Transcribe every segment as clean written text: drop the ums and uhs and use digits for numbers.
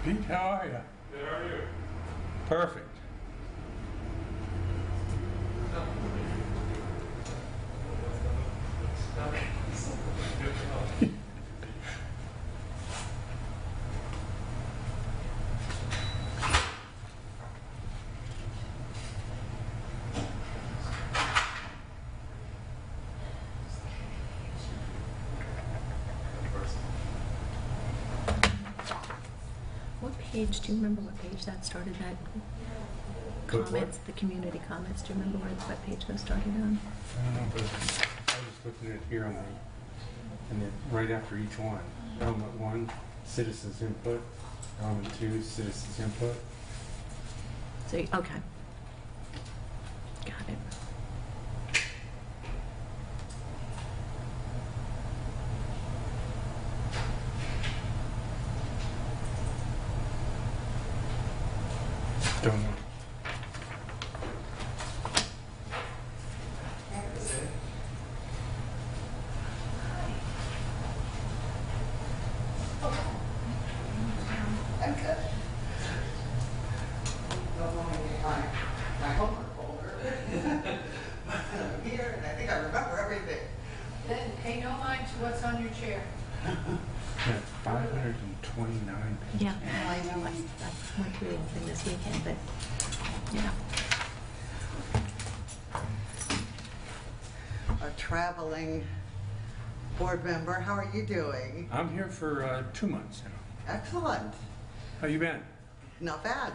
Pete, how are you? Good, how are you? Perfect. What page, do you remember what page that started, that comments, the community comments, do you remember what page that started on? I don't know, but I was looking at it here on the, and then right after each one. Element 1, citizens input. Element 2, citizens input. So, okay. Got it. Don't know. I'm good. My homework folder. I'm here, and I think I remember everything. Then pay no mind to what's on your chair. Yeah, 529 pages. Yeah, I know, I went through everything this weekend, but, yeah. A traveling board member, how are you doing? I'm here for 2 months now. Excellent. How you been? Not bad.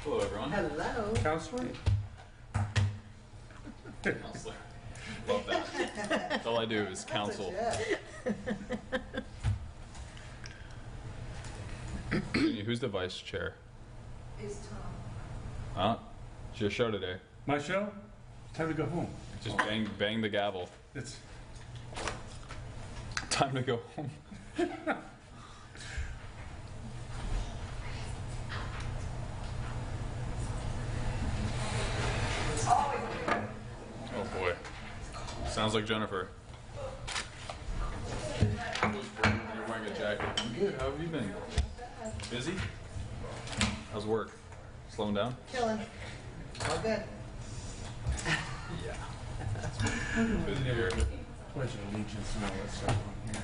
Hello, everyone. Hello. Counselor? Counselor. Love that. That's all I do is counsel. Who's the vice chair? Is Tom. Huh? It's your show today. My show? Time to go home. Just bang the gavel. It's Time to go home. Oh boy. Sounds like Jennifer. You're wearing a jacket. I'm good. How have you been? Busy? How's work? Slowing down? Killing. All good. Yeah. Busy here. Pledge of Allegiance and all that stuff on here.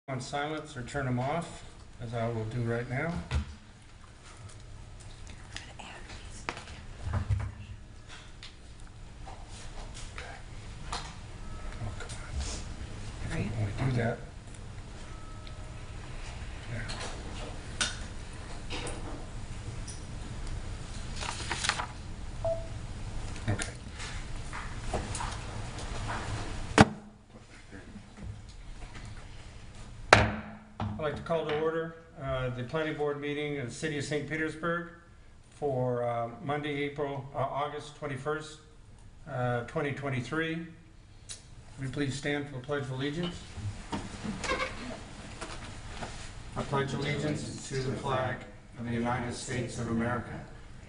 On silence or turn them off, as I will do right now. Oh, come on. Right. When we do that. There. Okay. I'd like to call to order the planning board meeting of the city of St. Petersburg for Monday, August 21st, 2023. Would you please stand for the Pledge of Allegiance? I pledge allegiance to the flag of the United States of America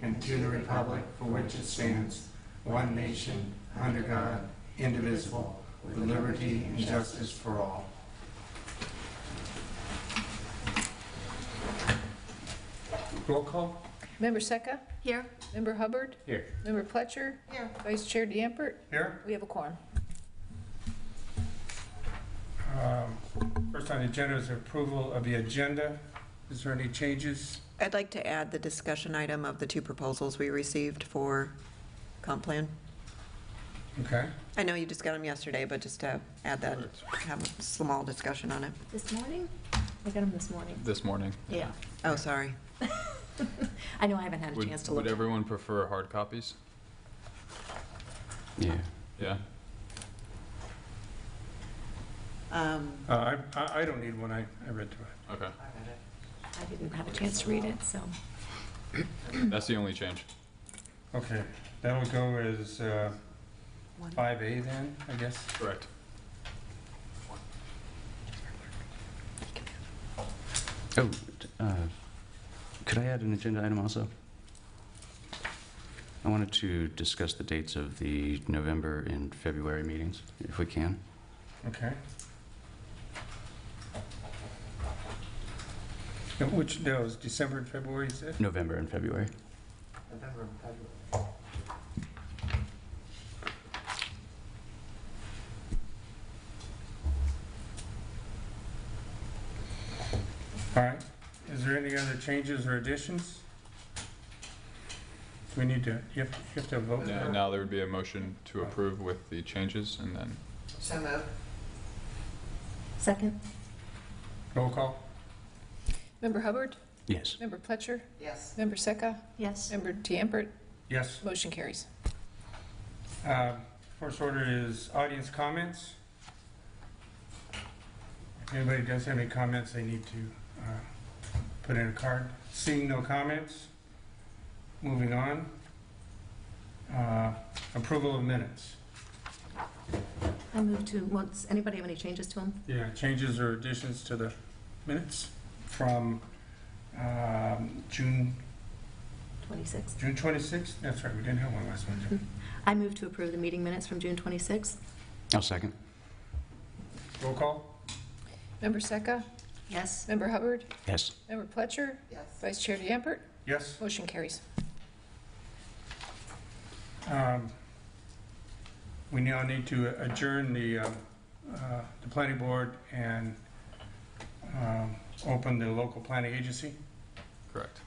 and to the republic for which it stands, one nation, under God, indivisible, with liberty and justice for all. Roll call? Member Secca? Here? Member Hubbard? Here. Member Pletcher? Here. Vice Chair Dampert? Here. We have a quorum. First on the agenda is approval of the agenda. Is there any changes? I'd like to add the discussion item of the 2 proposals we received for comp plan. Okay. I know you just got them yesterday, but just to add that, have a small discussion on it. This morning? I got them this morning. This morning. Yeah. Oh, sorry. I know I haven't had a chance to look. Would everyone prefer hard copies? Yeah. Yeah? I don't need one. I read through it. Okay. I didn't have a chance to read it, so. That's the only change. Okay, that will go as 5A then, I guess. Correct. Oh, could I add an agenda item also? I wanted to discuss the dates of the November and February meetings, if we can. Okay. And which, no, it was December and February, you said? November and February. November and February. All right. Is there any other changes or additions? We need to, you have to vote. Now there would be a motion to approve with the changes, and then So moved. Second? Roll call? Member Hubbard? Yes. Member Pletcher? Yes. Member Secca? Yes. Member Dampert? Yes. Motion carries. First order is audience comments. If anybody does have any comments, they need to put in a card. Seeing no comments, moving on. Approval of minutes. I move to, does anybody have any changes to them? Yeah, changes or additions to the minutes from June 26th. 26th? That's right, we didn't have one last one. I move to approve the meeting minutes from June 26th. I'll second. Roll call? Member Secca? Yes. Member Hubbard? Yes. Member Pletcher? Yes. Vice Chair Dampert? Yes. Motion carries. We now need to adjourn the planning board and open the local planning agency. correct.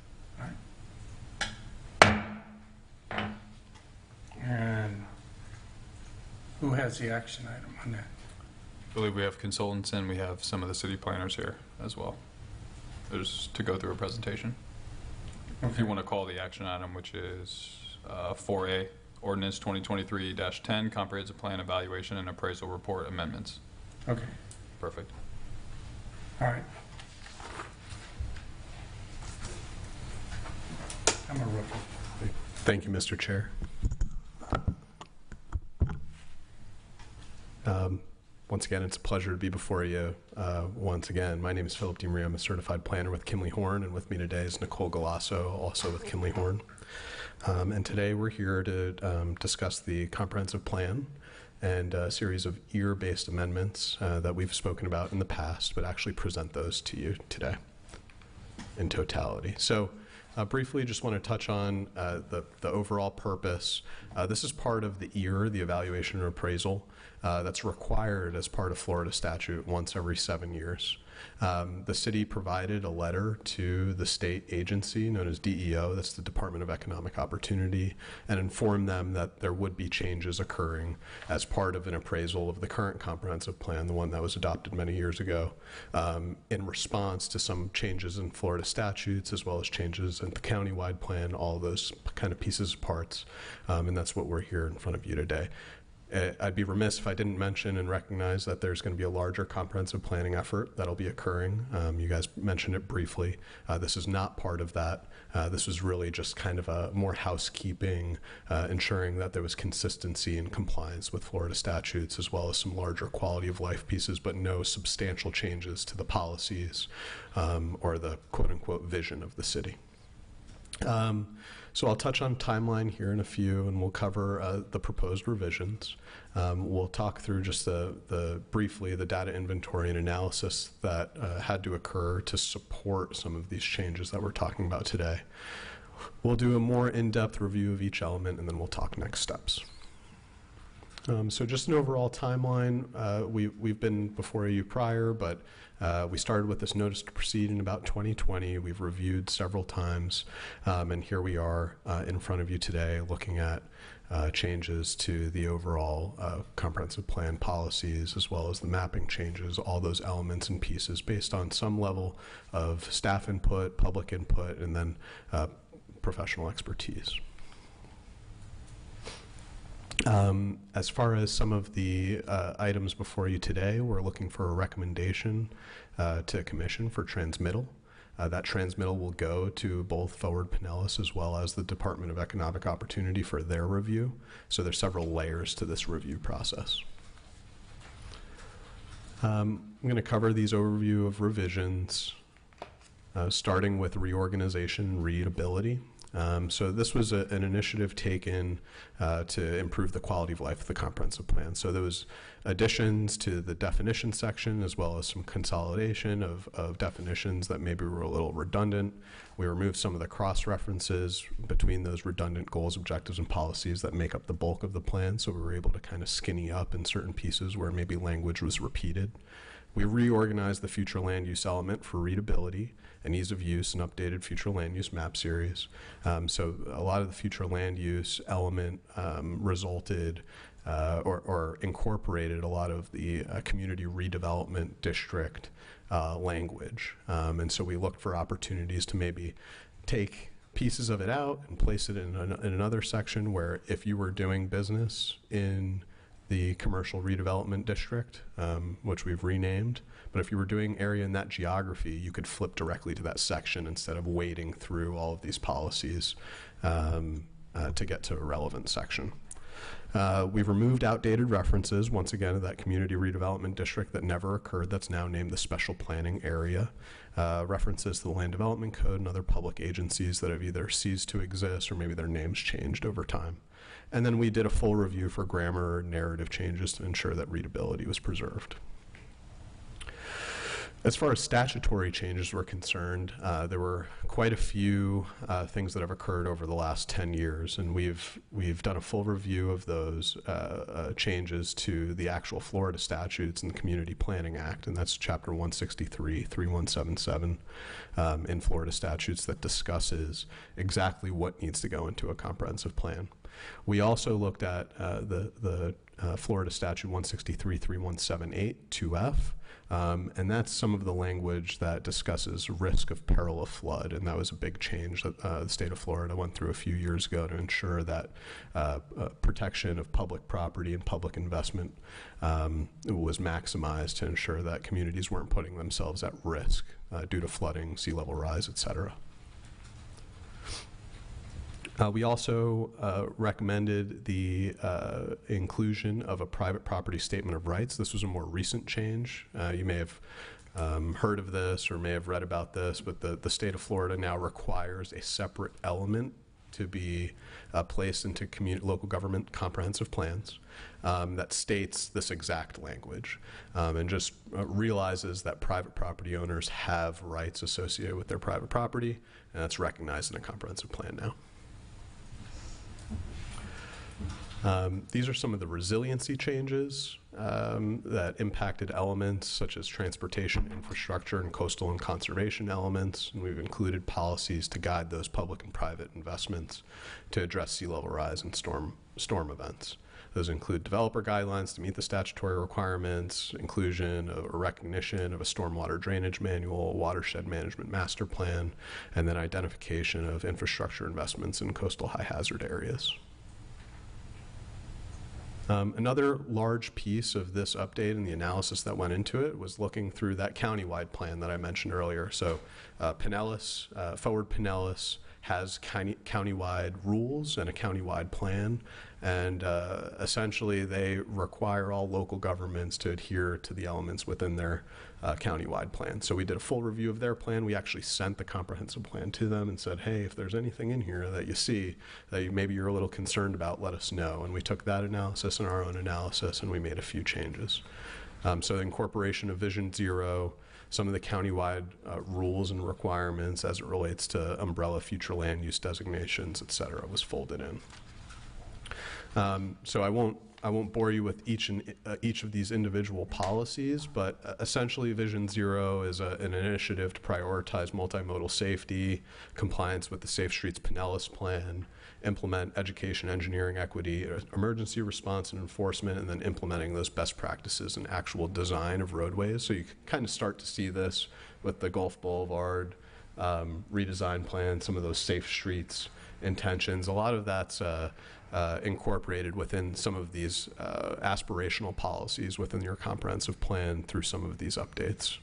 And who has the action item on that? I believe we have consultants and we have some of the city planners here as well. There's to go through a presentation. If you want to call the action item, which is 4A, Ordinance 2023-10, Comprehensive Plan Evaluation and Appraisal Report Amendments. Okay, Perfect. all right. I'm a rookie. Thank you, Mr. Chair. Once again, it's a pleasure to be before you once again. My name is Philip DeMaria. I'm a certified planner with Kimley Horn, and with me today is Nicole Galasso, also with Kimley Horn. And today we're here to discuss the comprehensive plan and a series of year-based amendments that we've spoken about in the past, but actually present those to you today in totality. So briefly, just want to touch on the overall purpose. This is part of the EAR, the evaluation and appraisal, that's required as part of Florida statute once every 7 years. The city provided a letter to the state agency known as DEO, that's the Department of Economic Opportunity, and informed them that there would be changes occurring as part of an appraisal of the current comprehensive plan, the one that was adopted many years ago, in response to some changes in Florida statutes as well as changes in the countywide plan, all those kind of pieces parts, and that's what we're here in front of you today. I'd be remiss if I didn't mention and recognize that there's going to be a larger comprehensive planning effort that'll be occurring. You guys mentioned it briefly. This is not part of that. This was really just kind of a more housekeeping, ensuring that there was consistency and compliance with Florida statutes, as well as some larger quality of life pieces, but no substantial changes to the policies or the quote-unquote vision of the city. So I'll touch on timeline here in a few, and we'll cover the proposed revisions. We'll talk through just briefly the data inventory and analysis that had to occur to support some of these changes that we're talking about today. We'll do a more in-depth review of each element, and then we'll talk next steps. So just an overall timeline. We've been before you prior, but we started with this notice to proceed in about 2020. We've reviewed several times, and here we are in front of you today looking at changes to the overall comprehensive plan policies, as well as the mapping changes, all those elements and pieces based on some level of staff input, public input, and then professional expertise. As far as some of the items before you today, we're looking for a recommendation to Commission for transmittal. That transmittal will go to both Forward Pinellas as well as the Department of Economic Opportunity for their review. So there's several layers to this review process. I'm going to cover these overview of revisions, starting with reorganization and readability. So this was an initiative taken to improve the quality of life of the comprehensive plan. So there was additions to the definition section, as well as some consolidation of definitions that maybe were a little redundant. We removed some of the cross-references between those redundant goals, objectives, and policies that make up the bulk of the plan. So we were able to kind of skinny up in certain pieces where maybe language was repeated. We reorganized the future land use element for readability and ease of use and updated future land use map series. So a lot of the future land use element resulted or incorporated a lot of the community redevelopment district language. And so we looked for opportunities to maybe take pieces of it out and place it in another section where if you were doing business in the commercial redevelopment district, which we've renamed. But if you were doing area in that geography, you could flip directly to that section instead of wading through all of these policies to get to a relevant section. We've removed outdated references, once again, to that community redevelopment district that never occurred, that's now named the Special Planning Area. References to the Land Development Code and other public agencies that have either ceased to exist or maybe their names changed over time. And then we did a full review for grammar and narrative changes to ensure that readability was preserved. As far as statutory changes were concerned, there were quite a few things that have occurred over the last 10 years, and we've done a full review of those changes to the actual Florida statutes and the Community Planning Act, and that's Chapter 163, 3177 in Florida statutes that discusses exactly what needs to go into a comprehensive plan. We also looked at the Florida Statute 163, 3178, 2F, and that's some of the language that discusses risk of peril of flood, and that was a big change that the state of Florida went through a few years ago to ensure that protection of public property and public investment was maximized to ensure that communities weren't putting themselves at risk due to flooding, sea level rise, et cetera. We also recommended the inclusion of a private property statement of rights. This was a more recent change. You may have heard of this or may have read about this, but the state of Florida now requires a separate element to be placed into local government comprehensive plans that states this exact language and just realizes that private property owners have rights associated with their private property, and that's recognized in a comprehensive plan now. These are some of the resiliency changes that impacted elements such as transportation, infrastructure, and coastal and conservation elements. And we've included policies to guide those public and private investments to address sea level rise and storm events. Those include developer guidelines to meet the statutory requirements, inclusion or recognition of a stormwater drainage manual, a watershed management master plan, and then identification of infrastructure investments in coastal high hazard areas. Another large piece of this update and the analysis that went into it was looking through that countywide plan that I mentioned earlier. So Pinellas, Forward Pinellas has countywide rules and a countywide plan, and essentially they require all local governments to adhere to the elements within their countywide plan. So we did a full review of their plan. We actually sent the comprehensive plan to them and said, hey, if there's anything in here that you see that maybe you're a little concerned about, let us know. And we took that analysis and our own analysis, and we made a few changes. So the incorporation of Vision Zero, some of the countywide rules and requirements as it relates to umbrella future land use designations, et cetera, was folded in. So I won't bore you with each of these individual policies, but essentially Vision Zero is an initiative to prioritize multimodal safety, compliance with the Safe Streets Pinellas Plan, implement education, engineering, equity, emergency response and enforcement, and then implementing those best practices and actual design of roadways. So you can kind of start to see this with the Gulf Boulevard redesign plan, some of those safe streets intentions. A lot of that's incorporated within some of these aspirational policies within your comprehensive plan through some of these updates.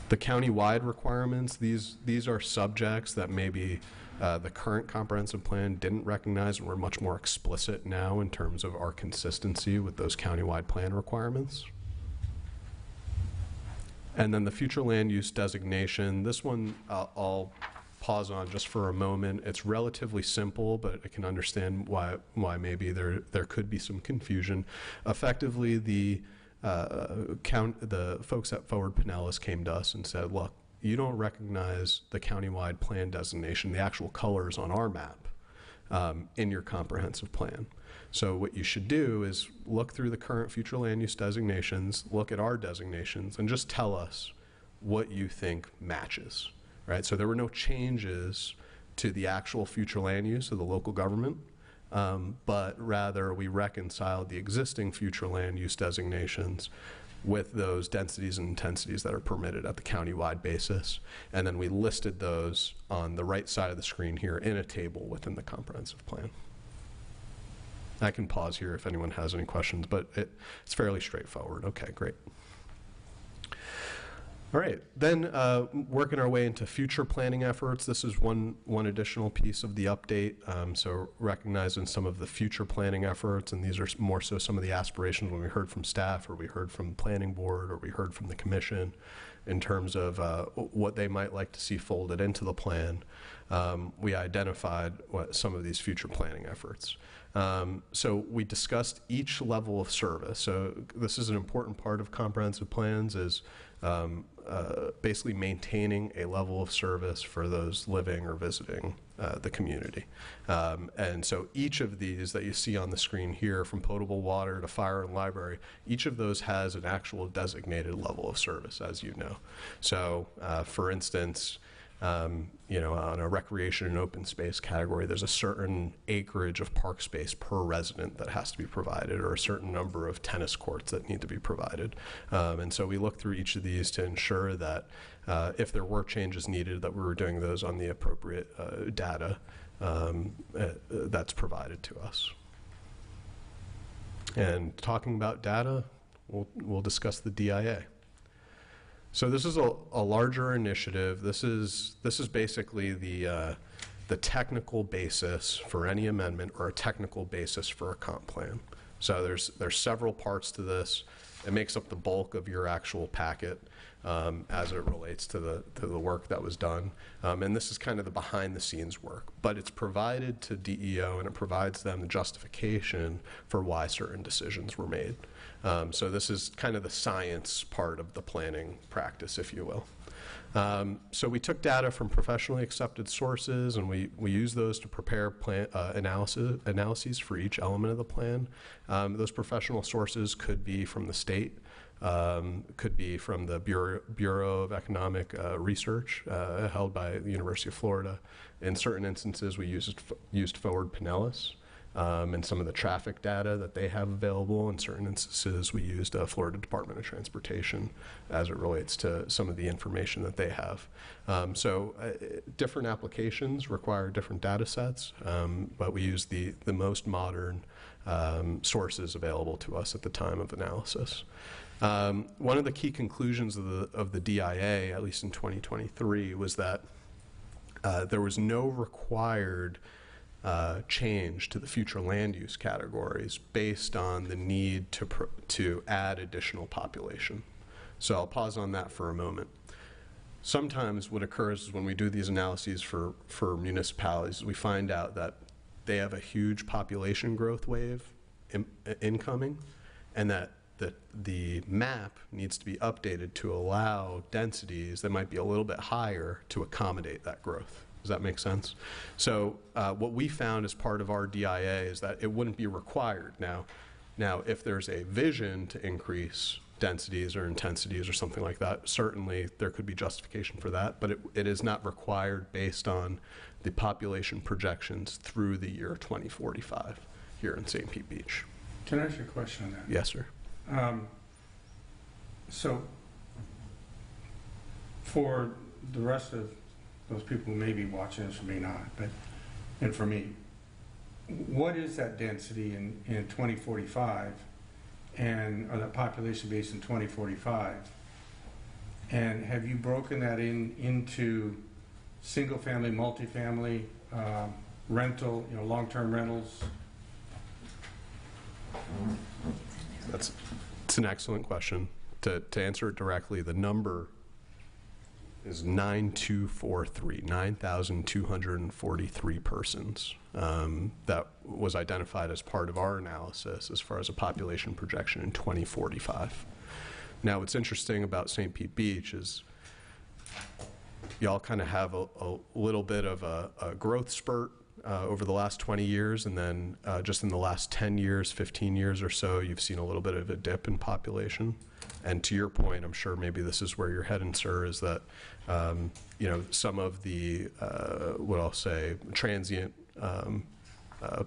The county-wide requirements, these are subjects that maybe the current comprehensive plan didn't recognize, and we're much more explicit now in terms of our consistency with those county-wide plan requirements. And then the future land use designation, this one I'll pause on just for a moment. It's relatively simple, but I can understand why maybe there could be some confusion. Effectively, the folks at Forward Pinellas came to us and said, look, you don't recognize the countywide plan designation, the actual colors on our map in your comprehensive plan. So what you should do is look through the current future land use designations, look at our designations, and just tell us what you think matches, right? So there were no changes to the actual future land use of the local government, but rather we reconciled the existing future land use designations with those densities and intensities that are permitted at the countywide basis. And then we listed those on the right side of the screen here in a table within the comprehensive plan. I can pause here if anyone has any questions, but it's fairly straightforward. Okay, great. All right, then working our way into future planning efforts. This is one additional piece of the update. So recognizing some of the future planning efforts, and these are more so some of the aspirations when we heard from staff, or we heard from the planning board, or we heard from the commission in terms of what they might like to see folded into the plan. We identified some of these future planning efforts. So we discussed each level of service. So this is an important part of comprehensive plans, is basically maintaining a level of service for those living or visiting the community. And so each of these that you see on the screen here, from potable water to fire and library, each of those has an actual designated level of service, as you know. So for instance, you know, on a recreation and open space category, there's a certain acreage of park space per resident that has to be provided, or a certain number of tennis courts that need to be provided. And so we look through each of these to ensure that if there were changes needed, that we were doing those on the appropriate data that's provided to us. And talking about data, we'll discuss the DIA. So this is a larger initiative. This is basically the technical basis for any amendment, or a technical basis for a comp plan. So there's several parts to this. It makes up the bulk of your actual packet as it relates to the work that was done. And this is kind of the behind the scenes work, but it's provided to DEO, and it provides them the justification for why certain decisions were made. So this is kind of the science part of the planning practice, if you will. So we took data from professionally accepted sources, and we use those to prepare plan analyses for each element of the plan. Those professional sources could be from the state, could be from the Bureau of Economic Research held by the University of Florida. In certain instances, we used Forward Pinellas. and some of the traffic data that they have available. In certain instances, we used Florida Department of Transportation as it relates to some of the information that they have. Different applications require different data sets, but we use the most modern sources available to us at the time of analysis. One of the key conclusions of the DIA, at least in 2023, was that there was no required change to the future land use categories based on the need to add additional population. So I'll pause on that for a moment. Sometimes what occurs is when we do these analyses for municipalities, we find out that they have a huge population growth wave incoming, and that the map needs to be updated to allow densities that might be a little bit higher to accommodate that growth. Does that make sense? So what we found as part of our DIA is that it wouldn't be required. Now, if there's a vision to increase densities or intensities or something like that, certainly there could be justification for that, but it is not required based on the population projections through the year 2045 here in St. Pete Beach. Can I ask you a question on that? Yes, sir. So for the rest of those people who may be watching this or may not, and for me, what is that density in 2045 or that population base in 2045? And have you broken that into single family, multifamily, rental, long-term rentals? It's an excellent question. To answer it directly, the number is 9,243 persons that was identified as part of our analysis as far as a population projection in 2045. Now, what's interesting about St. Pete Beach is y'all kind of have a little bit of a growth spurt over the last 20 years, and then just in the last 10 years, 15 years or so, you've seen a little bit of a dip in population. And to your point, I'm sure maybe this is where you're heading, sir, is that some of the what I'll say transient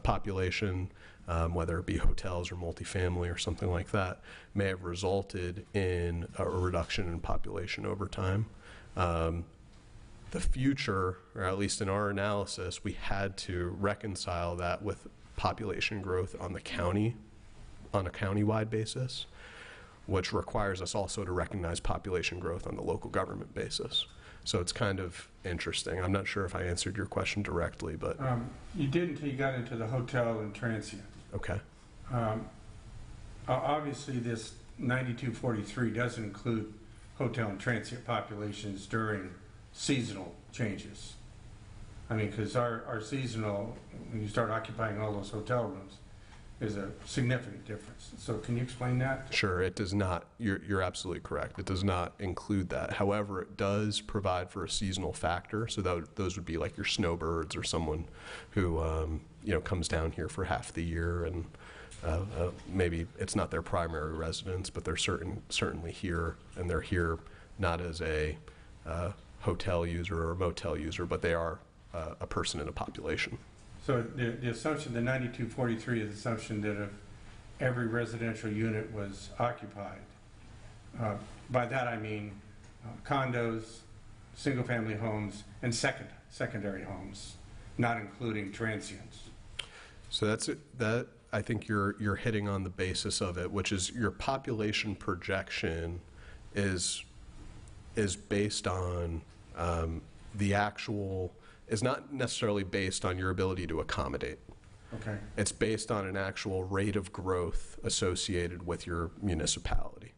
population, whether it be hotels or multifamily or something like that, may have resulted in a reduction in population over time. The future, or at least in our analysis, we had to reconcile that with population growth on a county-wide basis, which requires us also to recognize population growth on the local government basis. So it's kind of interesting. I'm not sure if I answered your question directly, but You did until you got into the hotel and transient. okay. Obviously, this 9243 doesn't include hotel and transient populations during seasonal changes. I mean, because our seasonal, when you start occupying all those hotel rooms, is a significant difference. So can you explain that? Sure, it does not. You're absolutely correct. It does not include that. However, it does provide for a seasonal factor. So those would be like your snowbirds or someone who comes down here for half the year, and maybe it's not their primary residence, but they're certainly here, and they're here not as a hotel user or a motel user, but they are a person in a population. So the assumption, the 9243 is the assumption that if every residential unit was occupied, by that I mean condos, single-family homes, and secondary homes, not including transients. So that's it. That I think you're hitting on the basis of it, which is your population projection is based on the actual. Is not necessarily based on your ability to accommodate. Okay. It's based on an actual rate of growth associated with your municipality.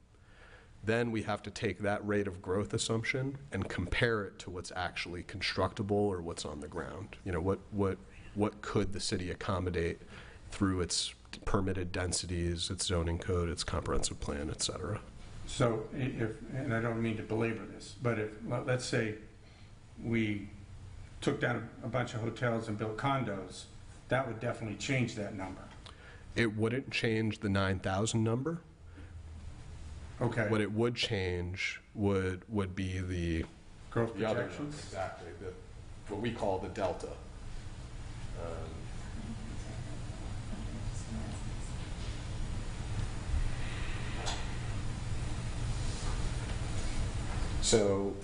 Then we have to take that rate of growth assumption and compare it to what's actually constructible or what's on the ground. What could the city accommodate through its permitted densities, its zoning code, its comprehensive plan, et cetera. So and I don't mean to belabor this, but let's say we took down a bunch of hotels and built condos, that would definitely change that number. It wouldn't change the 9,000 number. Okay. What it would change would be the Growth other number, projections? exactly, what we call the delta. So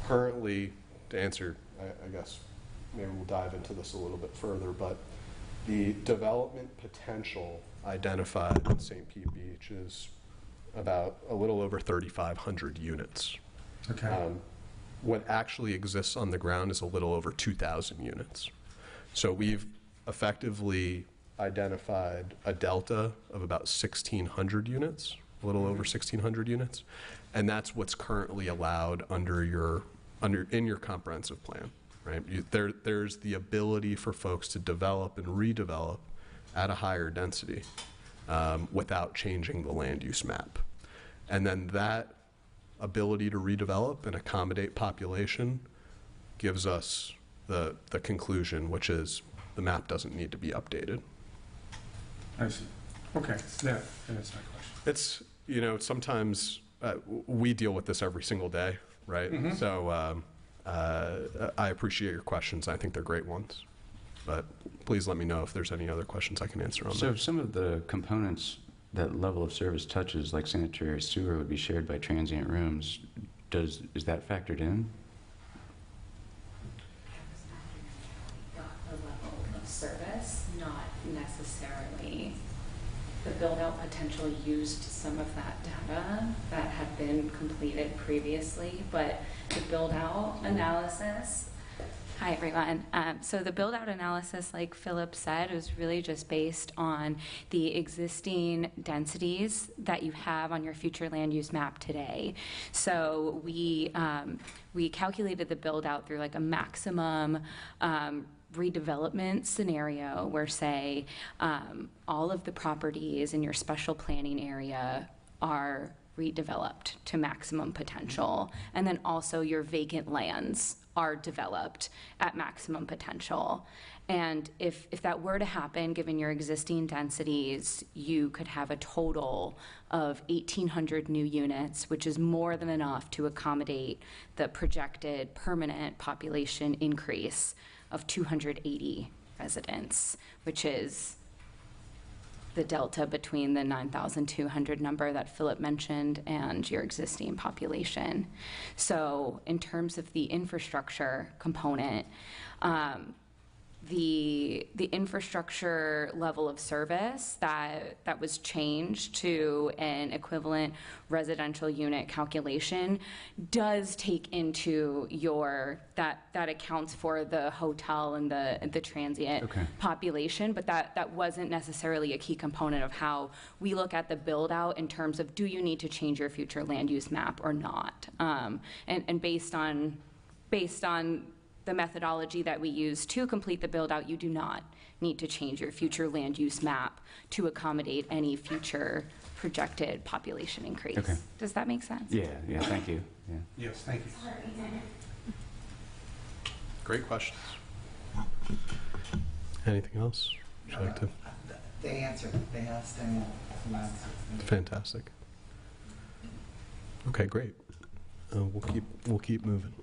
currently, to answer, I guess, maybe we'll dive into this a little bit further, but the development potential identified in St. Pete Beach is about a little over 3,500 units. Okay. What actually exists on the ground is a little over 2,000 units. So we've effectively identified a delta of about 1,600 units, a little over 1,600 units, and that's what's currently allowed in your comprehensive plan, right? There's the ability for folks to develop and redevelop at a higher density without changing the land use map. And then that ability to redevelop and accommodate population gives us the conclusion, which is the map doesn't need to be updated. I see. Okay, yeah, that's my question. It's, sometimes we deal with this every single day, right? Mhm. So I appreciate your questions. I think they're great ones. But please let me know if there's any other questions I can answer on So that. if some of the components that level of service touches, like sanitary sewer, would be shared by transient rooms, is that factored in? The level of service, not necessarily. The build-out potential used some of that data that had been completed previously, but the build-out analysis. Hi, everyone. So the build-out analysis, like Philip said, was really just based on the existing densities that you have on your future land use map today. So we calculated the build-out through like a maximum redevelopment scenario where, say, all of the properties in your special planning area are redeveloped to maximum potential, and then also your vacant lands are developed at maximum potential. And if that were to happen, given your existing densities, you could have a total of 1,800 new units, which is more than enough to accommodate the projected permanent population increase of 280 residents, which is the delta between the 9,200 number that Philip mentioned and your existing population. So in terms of the infrastructure component, the infrastructure level of service that was changed to an equivalent residential unit calculation does take into that accounts for the hotel and the transient population, but that wasn't necessarily a key component of how we look at the build out in terms of, do you need to change your future land use map or not? And based on the methodology that we use to complete the build out, you do not need to change your future land use map to accommodate any future projected population increase. Okay. Does that make sense? Yeah, thank you. Yeah. Yes, thank you. Great questions. Anything else? Would you like to? They answered, they asked, and Fantastic. Okay, great. We'll keep moving.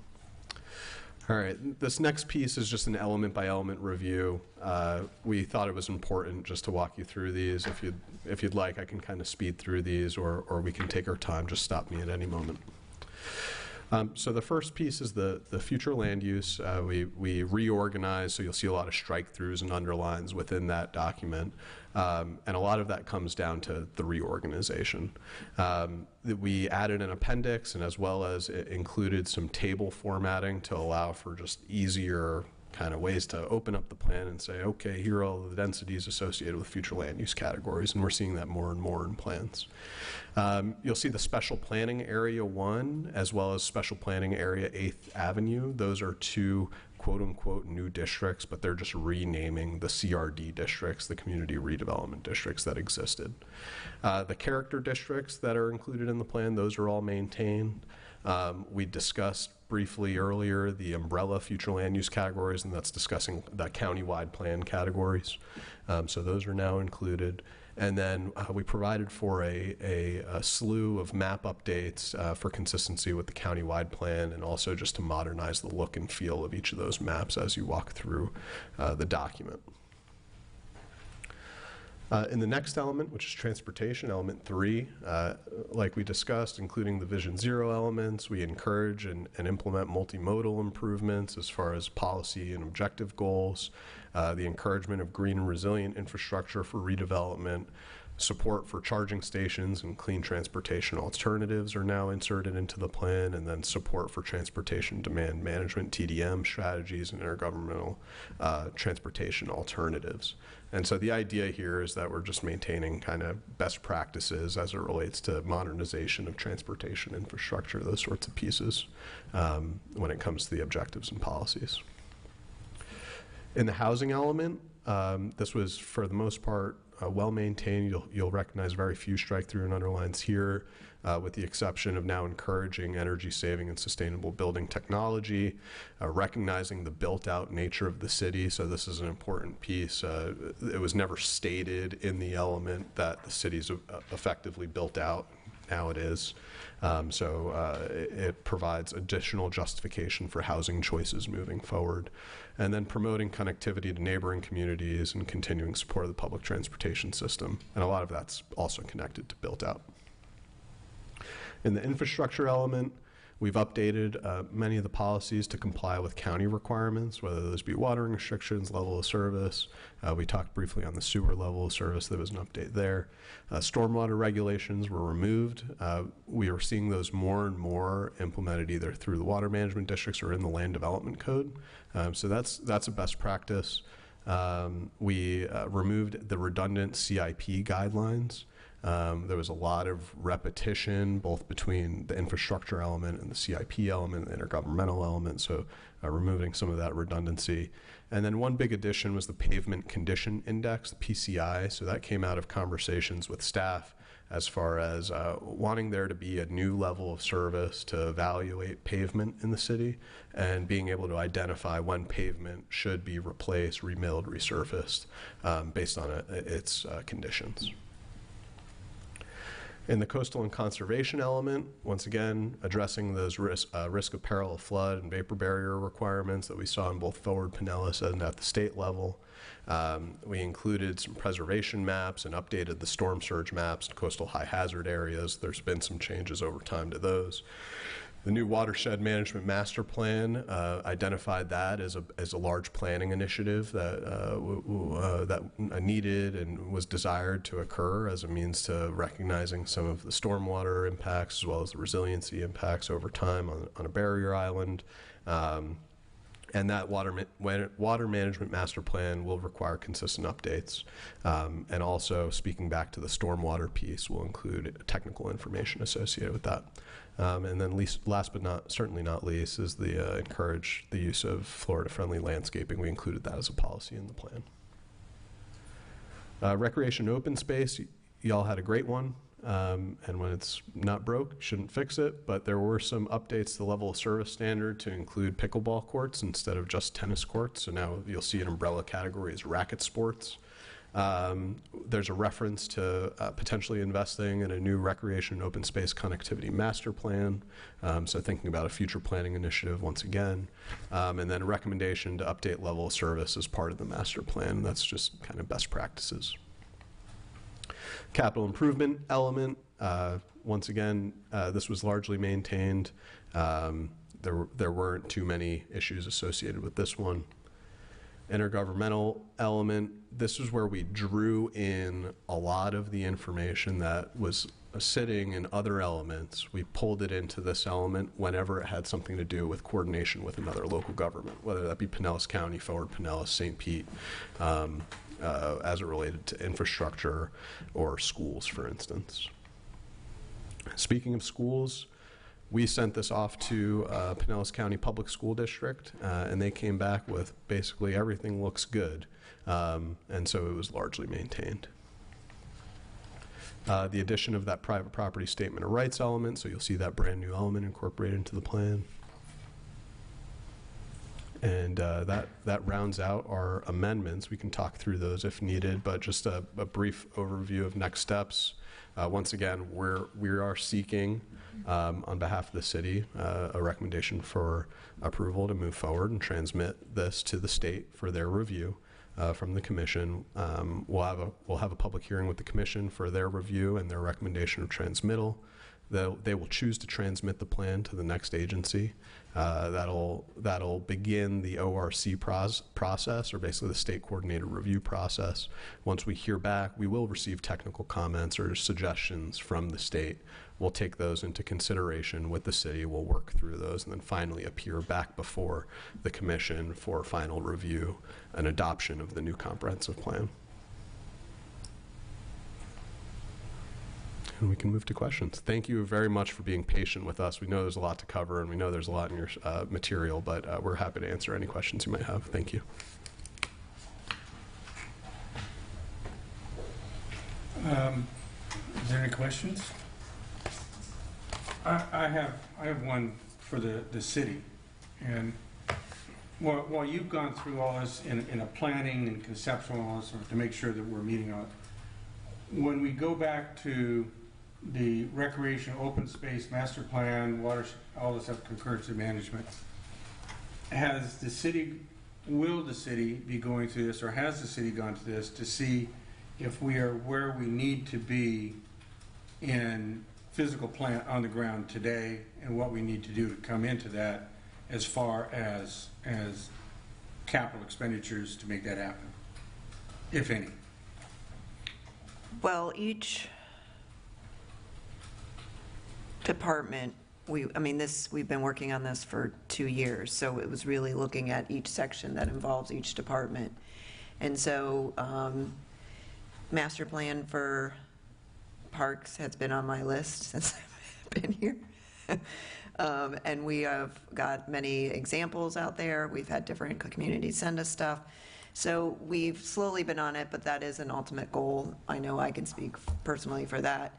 All right, this next piece is just an element by element review. We thought it was important just to walk you through these. If you'd like, I can kind of speed through these, or we can take our time. Just stop me at any moment. So the first piece is the future land use. We reorganize, so you'll see a lot of strike-throughs and underlines within that document. And a lot of that comes down to the reorganization. We added an appendix, and as well as it included some table formatting to allow for just easier kind of ways to open up the plan and say, okay, here are all the densities associated with future land use categories, and we're seeing that more and more in plans. You'll see the Special Planning Area 1 as well as Special Planning Area 8th Avenue. Those are two quote-unquote new districts, but they're just renaming the CRD districts, the community redevelopment districts that existed. The character districts that are included in the plan, those are all maintained. We discussed briefly earlier the umbrella future land use categories, and that's discussing the countywide plan categories. So those are now included. And then we provided for a slew of map updates for consistency with the countywide plan, and also just to modernize the look and feel of each of those maps as you walk through the document. In the next element, which is transportation, element 3, like we discussed, including the Vision Zero elements, we encourage and implement multimodal improvements as far as policy and objective goals, the encouragement of green and resilient infrastructure for redevelopment, support for charging stations and clean transportation alternatives are now inserted into the plan, and then support for transportation demand management, TDM strategies, and intergovernmental transportation alternatives. And so the idea here is that we're just maintaining kind of best practices as it relates to modernization of transportation infrastructure, those sorts of pieces, when it comes to the objectives and policies. In the housing element, this was, for the most part, well-maintained. You'll recognize very few strike-through and underlines here, with the exception of now encouraging energy-saving and sustainable building technology, recognizing the built-out nature of the city. So this is an important piece. It was never stated in the element that the city's effectively built out. Now it is. It provides additional justification for housing choices moving forward. And then promoting connectivity to neighboring communities and continuing support of the public transportation system. And a lot of that's also connected to built out. In the infrastructure element, we've updated many of the policies to comply with county requirements, whether those be watering restrictions, level of service. We talked briefly on the sewer level of service. There was an update there. Stormwater regulations were removed. We are seeing those more and more implemented either through the water management districts or in the land development code. So that's a best practice. We removed the redundant CIP guidelines. There was a lot of repetition both between the infrastructure element and the CIP element, the intergovernmental element, so removing some of that redundancy. And then one big addition was the Pavement Condition Index, the PCI. So that came out of conversations with staff as far as wanting there to be a new level of service to evaluate pavement in the city and being able to identify when pavement should be replaced, remilled, resurfaced based on its conditions. In the coastal and conservation element, once again, addressing those risk of peril of flood and vapor barrier requirements that we saw in both Forward Pinellas and at the state level. We included some preservation maps and updated the storm surge maps in coastal high hazard areas. There's been some changes over time to those. The new watershed management master plan identified that as a large planning initiative that needed and was desired to occur as a means to recognizing some of the stormwater impacts as well as the resiliency impacts over time on a barrier island. And that water management master plan will require consistent updates. And also, speaking back to the stormwater piece, will include technical information associated with that. And then last but certainly not least is the encourage the use of Florida-friendly landscaping. We included that as a policy in the plan. Recreation open space, y'all had a great one. And when it's not broke, you shouldn't fix it. But there were some updates to the level of service standard to include pickleball courts instead of just tennis courts. So now you'll see an umbrella category as racket sports. There's a reference to potentially investing in a new recreation and open space connectivity master plan. So thinking about a future planning initiative once again. And then a recommendation to update level of service as part of the master plan. And that's just kind of best practices. Capital improvement element, once again, this was largely maintained. There weren't too many issues associated with this one. Intergovernmental element, this is where we drew in a lot of the information that was sitting in other elements. We pulled it into this element whenever it had something to do with coordination with another local government, whether that be Pinellas County, Forward Pinellas, St. Pete, as it related to infrastructure or schools, for instance. Speaking of schools, we sent this off to Pinellas County Public School District, and they came back with basically everything looks good, and so it was largely maintained. The addition of that private property statement of rights element, so you'll see that brand new element incorporated into the plan. And that rounds out our amendments. We can talk through those if needed, but just a brief overview of next steps. Once again, we are seeking, on behalf of the city, a recommendation for approval to move forward and transmit this to the state for their review. from the commission. We'll have a public hearing with the commission for their review and their recommendation of transmittal. They will choose to transmit the plan to the next agency. That'll begin the ORC process, or basically the state coordinated review process. Once we hear back, we will receive technical comments or suggestions from the state. We'll take those into consideration with the city. We'll work through those and then finally appear back before the commission for final review and adoption of the new comprehensive plan. And we can move to questions. Thank you very much for being patient with us. We know there's a lot to cover, and we know there's a lot in your material, but we're happy to answer any questions you might have. Thank you. Is there any questions? I have one for the city, and while you've gone through all this in a planning and conceptual analysis to make sure that we're meeting on it, when we go back to the recreation open space master plan, water, all this stuff, concurrency management, will the city be going through this, or has the city gone to this to see if we are where we need to be in physical plant on the ground today, and what we need to do to come into that as far as capital expenditures to make that happen, if any? Well, each department, we've been working on this for 2 years, so it was really looking at each section that involves each department. And so master plan for parks has been on my list since I've been here. And we have got many examples out there. We've had different communities send us stuff. So we've slowly been on it, but that is an ultimate goal. I know I can speak personally for that.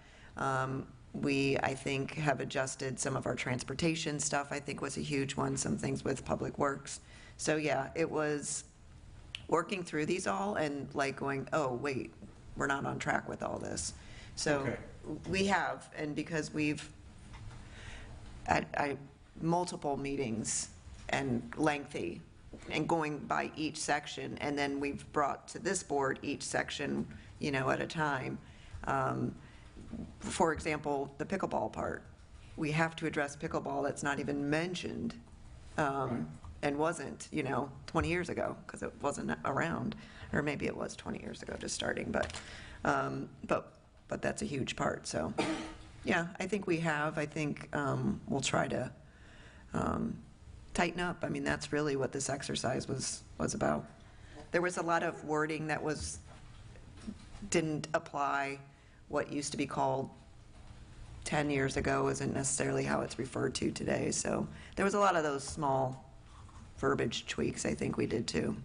We, I think, have adjusted some of our transportation stuff, I think was a huge one, some things with Public Works. So yeah, it was working through these all and like going, oh, wait, we're not on track with all this. So Okay. we have, and because we've at multiple meetings and lengthy, and going by each section, and then we've brought to this board each section, at a time. For example, the pickleball part, we have to address pickleball. That's not even mentioned, and wasn't, 20 years ago, because it wasn't around, or maybe it was 20 years ago, just starting, but that's a huge part. So, yeah, I think we have. I think we'll try to tighten up. I mean, that's really what this exercise was about. There was a lot of wording that didn't apply. What used to be called 10 years ago isn't necessarily how it's referred to today. So there was a lot of those small verbiage tweaks I think we did too.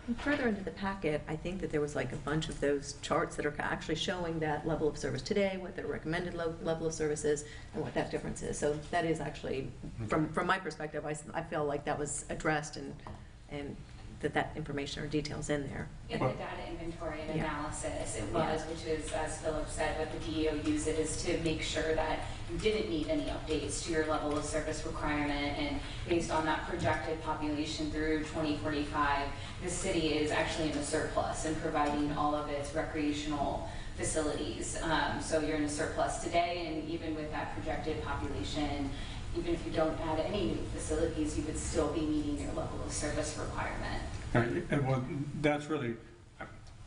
And further into the packet, I think that there was like a bunch of those charts that are actually showing that level of service today, what the recommended level of service is, and what that difference is. So that is actually, from my perspective, I feel like that was addressed and that information or details in there. In the data inventory and Yeah. analysis, it was, which is, as Philip said, what the DEO used it is to make sure that you didn't need any updates to your level of service requirement, and based on that projected population through 2045, the city is actually in a surplus and providing all of its recreational facilities. So you're in a surplus today, and even with that projected population, even if you don't add any new facilities, you would still be meeting your level of service requirement. And well, that's really,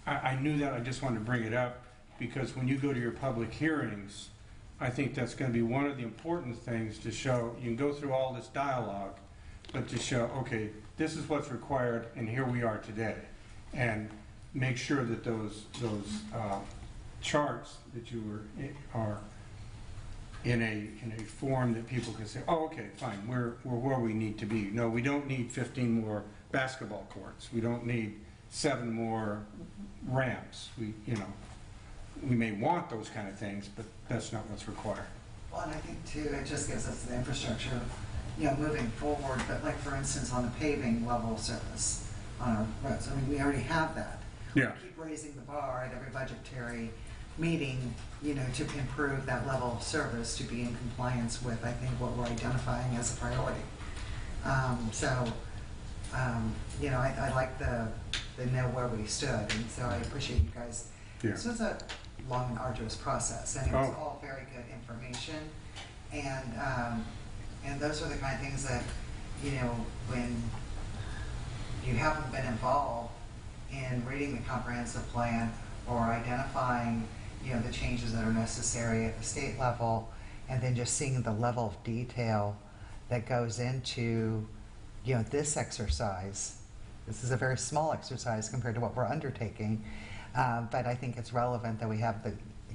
I knew that, I just wanted to bring it up, because when you go to your public hearings, I think that's going to be one of the important things to show. You can go through all this dialogue, but to show, okay, this is what's required, and here we are today. And make sure that those charts that you are in a form that people can say, oh, okay, fine, we're where we need to be. No, we don't need 15 more basketball courts. We don't need 7 more ramps. We may want those kind of things, but that's not what's required. Well, and I think too, it just gives us the infrastructure, moving forward. But like, for instance, on the paving level of service on our roads, I mean, we already have that. Yeah. We keep raising the bar at every budgetary meeting, to improve that level of service to be in compliance with, I think, what we're identifying as a priority. I like the to know where we stood, and so I appreciate you guys. Yeah. This was a long and arduous process, and it was Oh. all very good information, and those are the kind of things that, you know, when you haven't been involved in reading the comprehensive plan or identifying, you know, the changes that are necessary at the state level, and then just seeing the level of detail that goes into, you know, this exercise. This is a very small exercise compared to what we're undertaking, but I think it's relevant that we have the,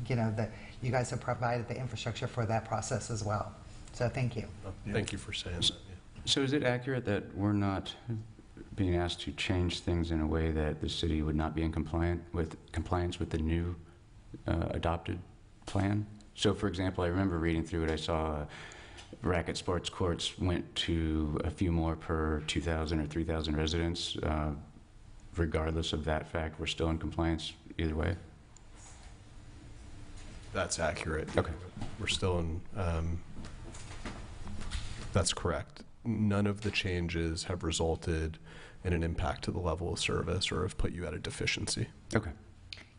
you know, that you guys have provided the infrastructure for that process as well. So thank you. Thank you for saying that. Yeah. So is it accurate that we're not being asked to change things in a way that the city would not be in compliance with the new adopted plan? So, for example, I remember reading through it, I saw racket sports courts went to a few more per 2,000 or 3,000 residents. Regardless of that fact, we're still in compliance either way? That's accurate. Okay. We're still in, that's correct. None of the changes have resulted in an impact to the level of service or have put you at a deficiency. Okay.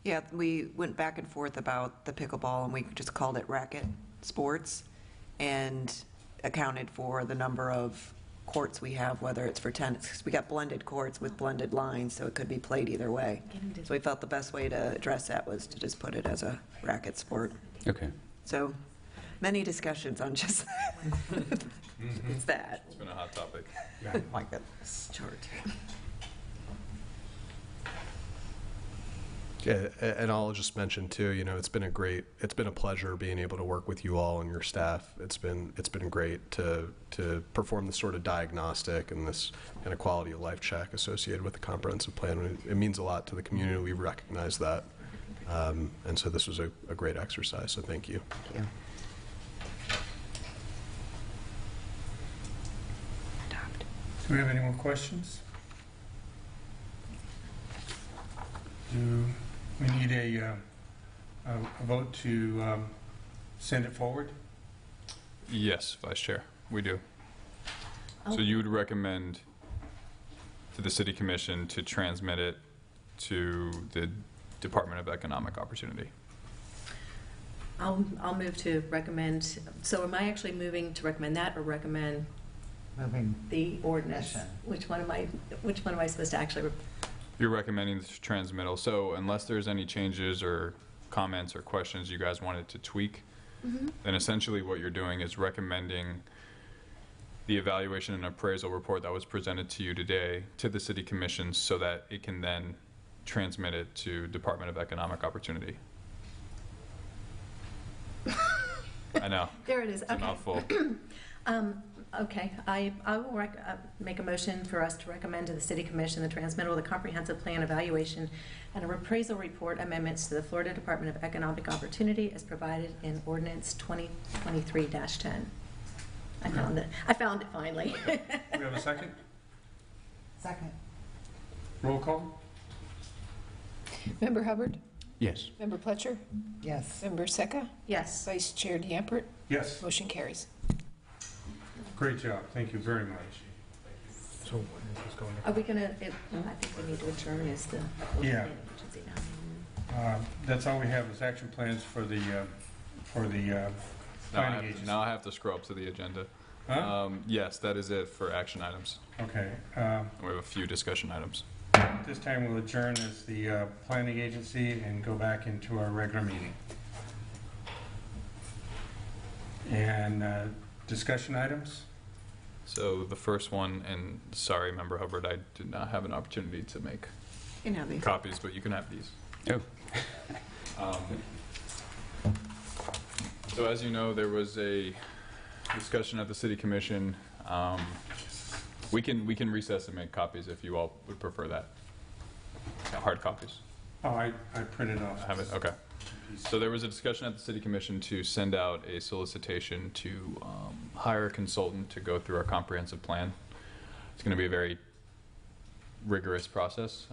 Yeah, we went back and forth about the pickleball, and we just called it racket sports, and accounted for the number of courts we have, whether it's for tennis, 'cause we got blended courts with blended lines, so it could be played either way. So we felt the best way to address that was to just put it as a racket sport. Okay. So, many discussions on just it's that. It's been a hot topic. Oh my goodness, chart. Yeah, and I'll just mention too, you know, it's been a pleasure being able to work with you all and your staff. It's been great to perform this sort of diagnostic and this kind of quality of life check associated with the comprehensive plan. It means a lot to the community. We recognize that. And so this was a great exercise, so thank you. Thank you. Do we have any more questions? Do we need a vote to send it forward? Yes, Vice Chair, we do. Oh. So you would recommend to the City Commission to transmit it to the Department of Economic Opportunity? I'll move to recommend, so am I actually moving to recommend that or recommend Moving. the ordinance? Mission. Which one am I supposed to actually, You're recommending the transmittal. So unless there's any changes or comments or questions you guys wanted to tweak, then essentially what you're doing is recommending the evaluation and appraisal report that was presented to you today to the City Commission so that it can then transmit it to Department of Economic Opportunity. I know. there it is, It's a okay. mouthful. Okay, I will make a motion for us to recommend to the City Commission the transmittal of the comprehensive plan evaluation and a appraisal report amendments to the Florida Department of Economic Opportunity as provided in Ordinance 2023-10. I found it finally. We have a second? Second. Roll call? Member Hubbard? Yes. Member Pletcher? Yes. Member Secca? Yes. Vice Chair DeAmpert? Yes. Motion carries. Great job. Thank you very much. So when is this going Are we gonna, I think we need to adjourn as the. Yeah. agency now. That's all we have is action plans for the planning agency. Now I have to scroll up to the agenda. Huh? Yes, that is it for action items. Okay. We have a few discussion items. This time we'll adjourn as the planning agency and go back into our regular meeting. And discussion items? So the first one, and sorry, Member Hubbard, I did not have an opportunity to make You know these. copies, but you can have these. Oh. So as you know, there was a discussion at the City Commission. We can recess and make copies if you all would prefer that. Hard copies. Oh, I printed off. I have it, okay. So there was a discussion at the City Commission to send out a solicitation to hire a consultant to go through our comprehensive plan. It's going to be a very rigorous process.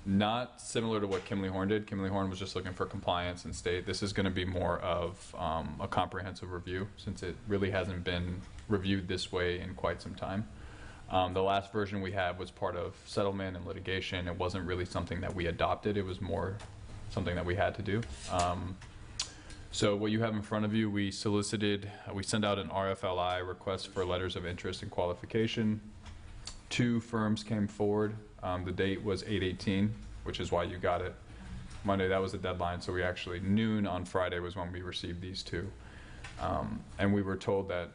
Not similar to what Kimley Horn did. Kimley Horn was just looking for compliance and state. This is going to be more of a comprehensive review since it really hasn't been reviewed this way in quite some time. The last version we had was part of settlement and litigation. It wasn't really something that we adopted. It was more something that we had to do. So what you have in front of you, we sent out an RFLI, request for letters of interest and qualification. 2 firms came forward. The date was 8/18, which is why you got it Monday. That was the deadline. So we actually, noon on Friday was when we received these 2. And we were told that,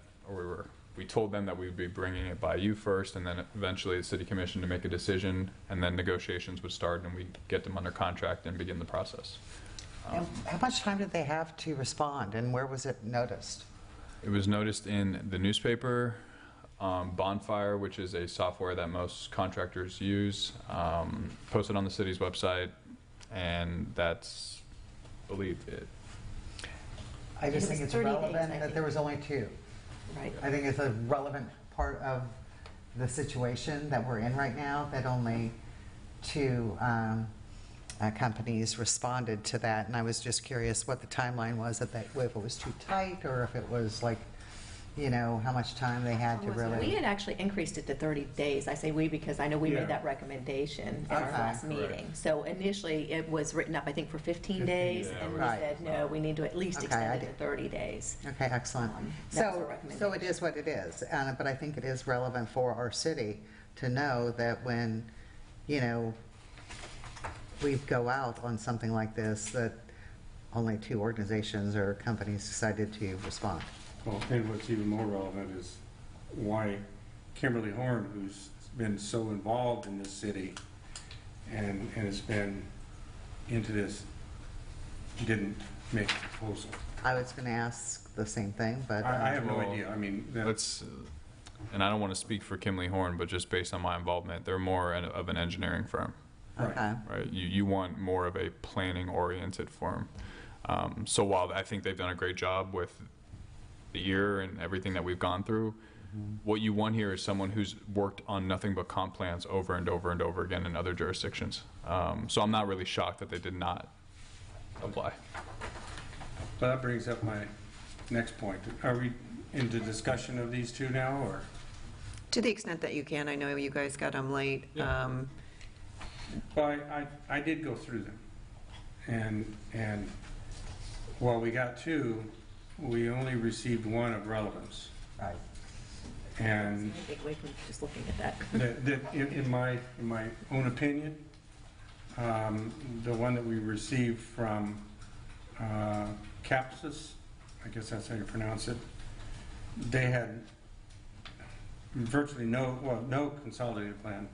we told them that we would be bringing it by you first, and then eventually the city commission to make a decision, and then negotiations would start, and we'd get them under contract and begin the process. And how much time did they have to respond, and where was it noticed? It was noticed in the newspaper, Bonfire, which is a software that most contractors use, posted on the city's website, and that's, I believe it. I just It think was it's 30 days, relevant I that think. there was only 2. Right. I think it's a relevant part of the situation that we're in right now, that only 2 companies responded to that. And I was just curious what the timeline was, if it was too tight, or if it was like, how much time they had to We really. had actually increased it to 30 days. I say we because I know we Yeah. made that recommendation at our Okay. last meeting. So initially, it was written up, I think, for 15 days, yeah, and we right. said, no, we need to at least Okay, extend I it to did. 30 days. Okay, excellent. That was our So recommendation. it is what it is, but I think it is relevant for our city to know that when, we go out on something like this, that only 2 organizations or companies decided to respond. Well, and what's even more relevant is why Kimberly Horn, who's been so involved in this city and has been into this, didn't make a proposal. I was going to ask the same thing, but. I have no Well, idea. I mean, Let's, and I don't want to speak for Kimley Horn, but just based on my involvement, they're more of an engineering firm, Okay. right? You want more of a planning-oriented firm. So while I think they've done a great job with the year and everything that we've gone through, what you want here is someone who's worked on nothing but comp plans over and over and over again in other jurisdictions. So I'm not really shocked that they did not apply. but that brings up my next point. Are we into discussion of these 2 now, or? To the extent that you can, I know you guys got them late. Yeah. Well, I did go through them, and while we got 2, we only received 1 of relevance. Right. And I think we can just looking at that. in my own opinion, the one that we received from Capsus, I guess that's how you pronounce it, they had virtually no consolidated plan,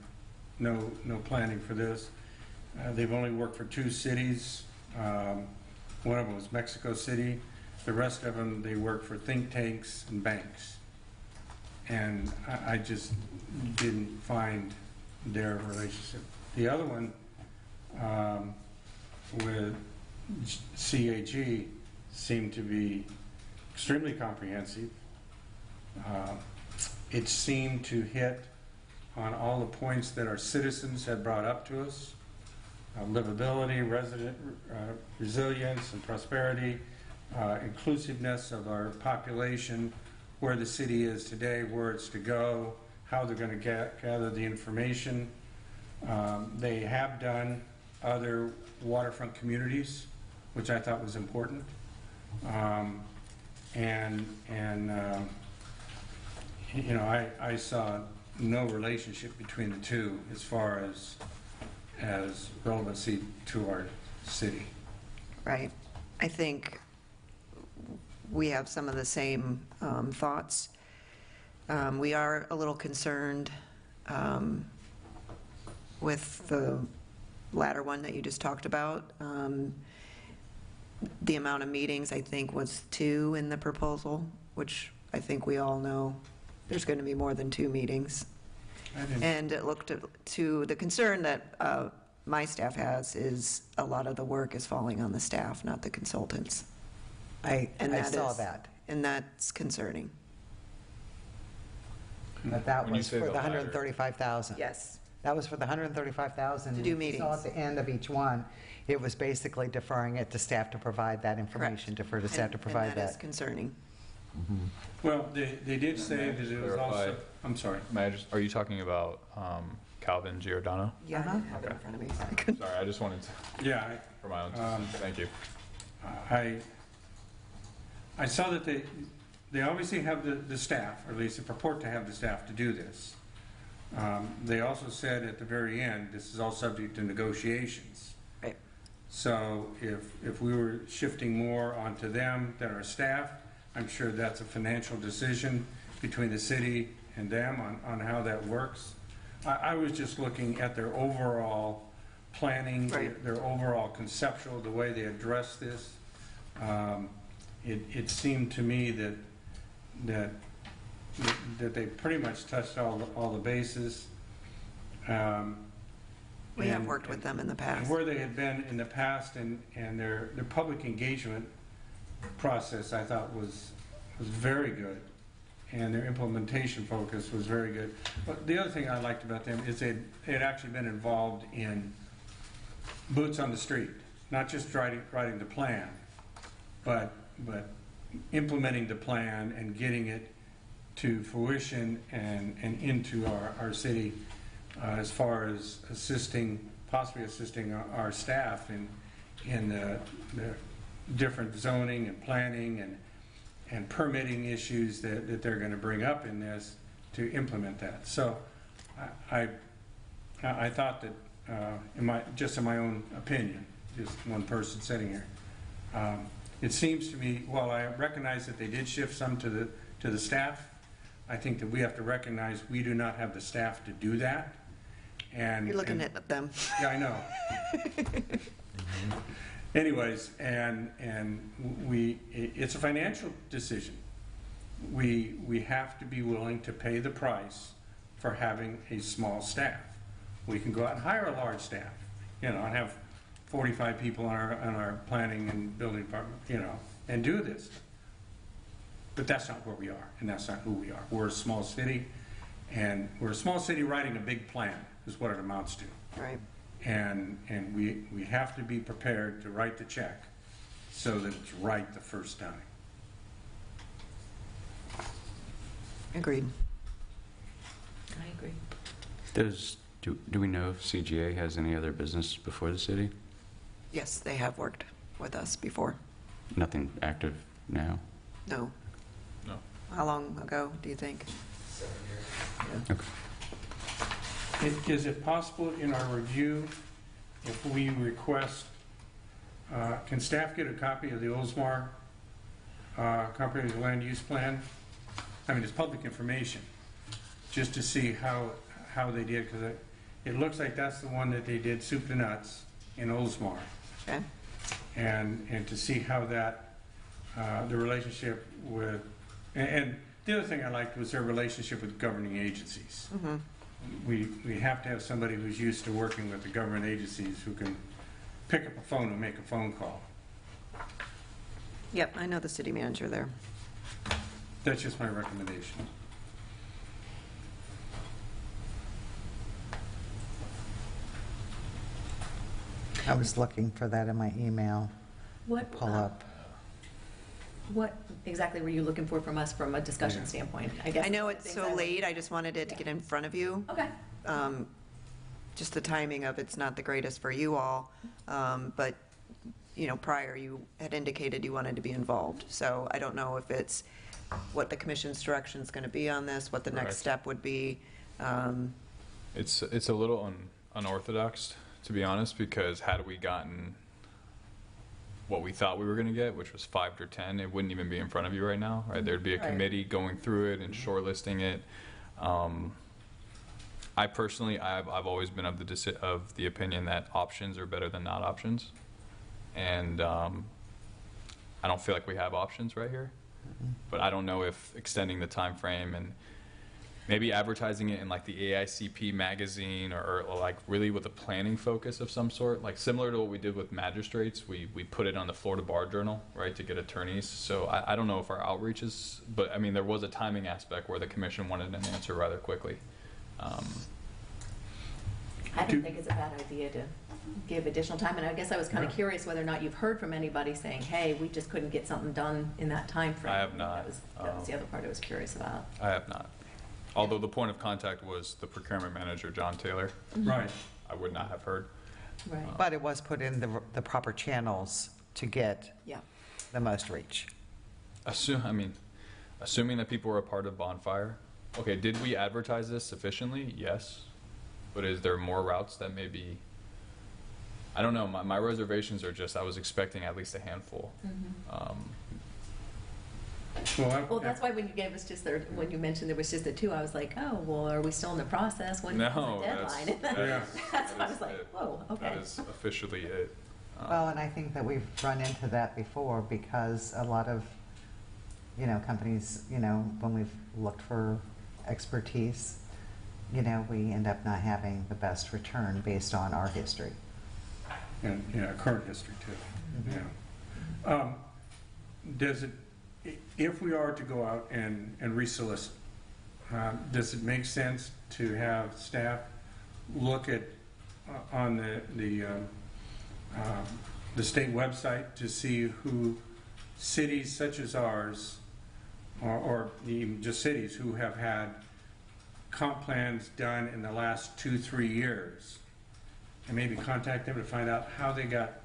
no planning for this. They've only worked for 2 cities. One of them was Mexico City. The rest of them, they work for think tanks and banks. And I just didn't find their relationship. The other one, with CAG, seemed to be extremely comprehensive. It seemed to hit on all the points that our citizens had brought up to us: livability, resident resilience and prosperity, inclusiveness of our population, where the city is today, where it's to go, how they're going to gather the information. They have done other waterfront communities, which I thought was important. I saw no relationship between the 2 as far as relevancy to our city. Right. I think we have some of the same thoughts. We are a little concerned with the latter one that you just talked about. The amount of meetings, I think, was 2 in the proposal, which I think we all know there's going to be more than 2 meetings. And it looked to the concern that my staff has is a lot of the work is falling on the staff, not the consultants. I And saw is- that, And that's concerning. but that When you was say for the the latter- 135,000. Yes. That was for the 135,000. To do And you saw meetings. at the end of each one, it was basically deferring it to staff to provide that information, defer to staff to provide And that is that. concerning. Well, they did say that it was also, Clarify. I'm sorry. May I just, are you talking about Calvin Giordano? Yeah, I didn't have it in front of me. So I couldn't- Sorry, I just wanted to, Yeah, for my own, thank you. I saw that they obviously have the staff, or at least they purport to have the staff to do this. They also said at the very end, this is all subject to negotiations. Right. So if we were shifting more onto them than our staff, I'm sure that's a financial decision between the city and them on how that works. I was just looking at their overall planning, Right. their overall conceptual, the way they address this. It seemed to me that they pretty much touched all the bases. We have And- worked with them in the and past. where they had been in the past and their public engagement process, I thought was very good. And their implementation focus was very good. But the other thing I liked about them is they had actually been involved in boots on the street, not just writing the plan, but implementing the plan and getting it to fruition and into our city, as far as possibly assisting our staff in the different zoning and planning and permitting issues that they're going to bring up in this to implement that. So I thought that, in my own opinion, just one person sitting here, it seems to me, while I recognize that they did shift some to the staff, I think that we have to recognize we do not have the staff to do that. And You're looking at them. yeah, I know. Anyways, and it's a financial decision. We have to be willing to pay the price for having a small staff. We can go out and hire a large staff, and have 45 people on our planning and building department, and do this. But that's not where we are, and that's not who we are. We're a small city, and we're a small city writing a big plan, is what it amounts to. Right. And we have to be prepared to write the check so that it's right the first time. Agreed. I agree. Do we know if CGA has any other business before the city? Yes, they have worked with us before. Nothing active now? No. No. How long ago, do you think? Okay. Is it possible in our review, if we request, can staff get a copy of the Oldsmar comprehensive land use plan? I mean, it's public information, just to see how they did, because it looks like that's the one that they did soup to nuts in Oldsmar. Okay. And to see how that, the relationship with, and the other thing I liked was their relationship with governing agencies. Mm-hmm. We have to have somebody who's used to working with the government agencies who can pick up a phone and make a phone call. Yep, I know the city manager there. That's just my recommendation. I was looking for that in my email. What, Pull up. what exactly were you looking for from us from a discussion Yeah. standpoint? I guess I know it's things so would- late, I just wanted it to get in front of you. Okay. Just the timing of it's not the greatest for you all, but, prior you had indicated you wanted to be involved. So I don't know if it's what the commission's direction is going to be on this, what the next Correct. step would be. It's a little unorthodox, to be honest, because had we gotten what we thought we were going to get, which was 5 or 10, it wouldn't even be in front of you right now, right? There'd be a Right. committee going through it and shortlisting it. I personally, I've always been of the opinion that options are better than not options, and I don't feel like we have options right here. But I don't know if extending the time frame and maybe advertising it in like the AICP magazine or like really with a planning focus of some sort, like similar to what we did with magistrates, we put it on the Florida Bar Journal, right, to get attorneys. So I don't know if our outreach is, but I mean, there was a timing aspect where the commission wanted an answer rather quickly. I don't think it's a bad idea to give additional time. And I guess I was kind of Yeah. curious whether or not you've heard from anybody saying, hey, we just couldn't get something done in that time frame. I have not. That was the other part I was curious about. I have not. Although the point of contact was the procurement manager, John Taylor. Right. I would not have heard. Right. But it was put in the proper channels to get Yeah. the most reach. Assuming that people were a part of Bonfire. Okay, did we advertise this sufficiently? Yes. But is there more routes that maybe, I don't know, my reservations are just, I was expecting at least a handful. Well, that's why when you gave us when you mentioned there was just the two, I was like, oh, well, are we still in the process? When is No, the deadline? Yeah. That's why I was like, whoa, okay. That is officially it. Well, and I think that we've run into that before because a lot of, companies, when we've looked for expertise, we end up not having the best return based on our history. And, current history too. Yeah. Does it, if we are to go out and resolicit, does it make sense to have staff look at on the state website to see who cities such as ours, or even just cities who have had comp plans done in the last 2-3 years, and maybe contact them to find out how they got,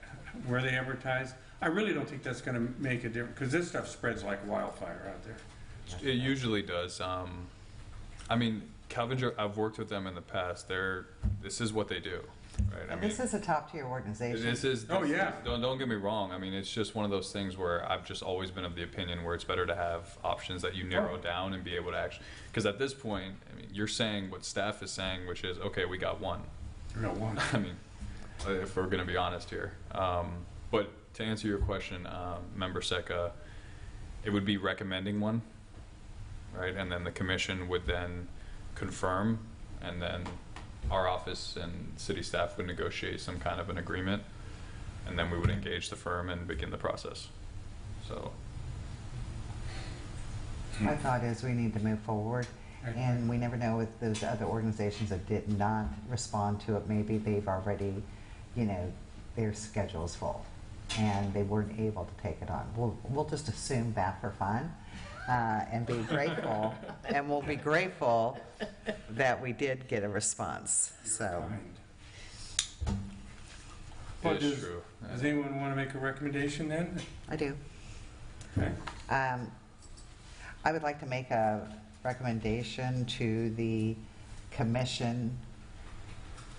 where they advertised? I really don't think that's going to make a difference, because this stuff spreads like wildfire out there. It usually does. Calvinger, I've worked with them in the past. This is what they do, right? And this is a top-tier organization. Oh, yeah. Don't get me wrong. It's just one of those things where I've just always been of the opinion where it's better to have options that you narrow down and be able to actually, because at this point, you're saying what staff is saying, which is, okay, we got one. We got one. If we're going to be honest here. But to answer your question, Member Secca, it would be recommending one, right? And then the commission would then confirm, and then our office and city staff would negotiate some kind of an agreement, and then we would engage the firm and begin the process. So. My thought is we need to move forward, and we never know with those other organizations that did not respond to it. Maybe they've already, their schedule's full, and they weren't able to take it on. We'll just assume that for fun, and be grateful, and we'll be grateful that we did get a response. So. It is true. Does anyone want to make a recommendation then? I do. Okay. I would like to make a recommendation to the commission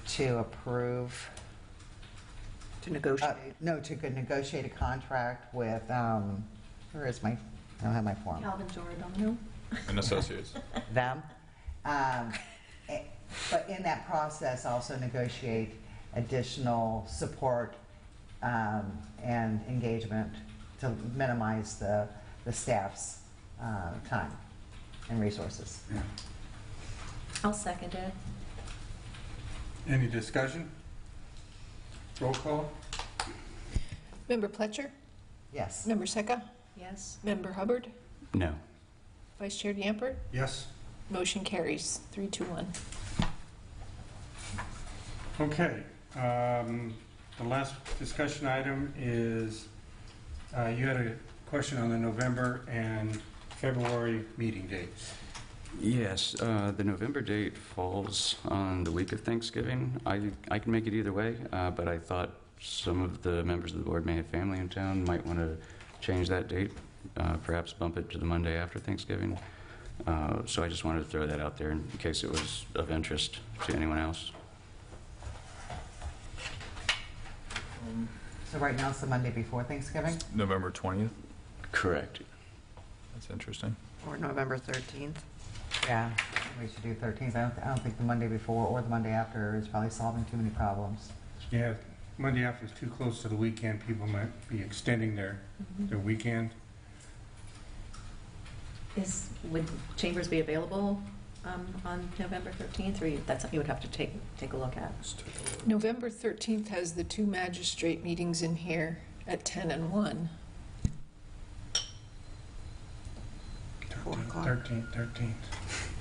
to approve. To negotiate. To negotiate a contract with, where is I don't have my form. Calvin Giordano. And associates. Them. But in that process, also negotiate additional support and engagement to minimize the staff's time and resources. Yeah. I'll second it. Any discussion? Roll call? Member Pletcher? Yes. Member Secca? Yes. Member Hubbard? No. Vice Chair Dampert? Yes. Motion carries 3-1. Okay. The last discussion item is, you had a question on the November and February meeting dates. Yes, the November date falls on the week of Thanksgiving. I can make it either way, but I thought some of the members of the board may have family in town, might want to change that date, perhaps bump it to the Monday after Thanksgiving. So I just wanted to throw that out there in case it was of interest to anyone else. So right now it's the Monday before Thanksgiving? November 20th. Correct. That's interesting. Or November 13th. Yeah, we should do 13th. I don't think the Monday before or the Monday after is probably solving too many problems. Yeah, Monday after is too close to the weekend. People might be extending their weekend. Would chambers be available on November 13th, or that's something you would have to take a look at? November 13th has the 2 magistrate meetings in here at 10 and 1. 4 o'clock. 13th.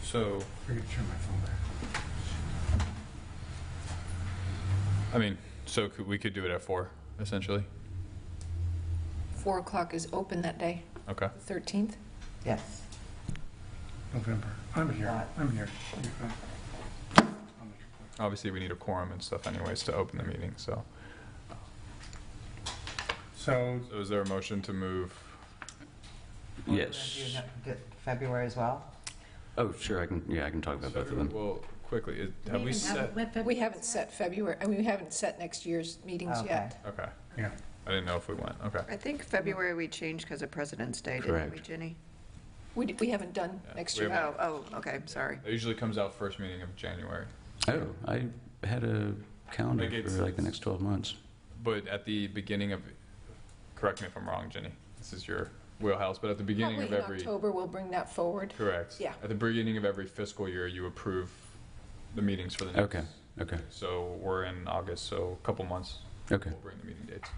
So, I forget to turn my phone back. So we could do it at 4, essentially? 4 o'clock is open that day, Okay. the 13th. Yes. November. I'm here. Right. I'm here. Obviously, we need a quorum and stuff anyways to open the meeting, so. So, So is there a motion to move? Yes. February as well? Oh, sure, I can talk about both of them. Well, quickly, have we set? We haven't set February, I mean, we haven't set next year's meetings Okay. yet. Okay. yeah. I didn't know if we went. Okay. I think February we changed because of President's Day, didn't we, Correct. Ginny? We haven't done Yeah, next we year. haven't. Oh, okay, sorry. It usually comes out first meeting of January. Oh, I had a calendar Like it's- for like the next 12 months. But at the beginning of, correct me if I'm wrong, Jenny, this is your wheelhouse, but at the beginning Probably of in every, October, we'll bring that forward. correct? Yeah. At the beginning of every fiscal year, you approve the meetings for the next. Okay. So we're in August, so a couple months. Okay. We'll bring the meeting dates.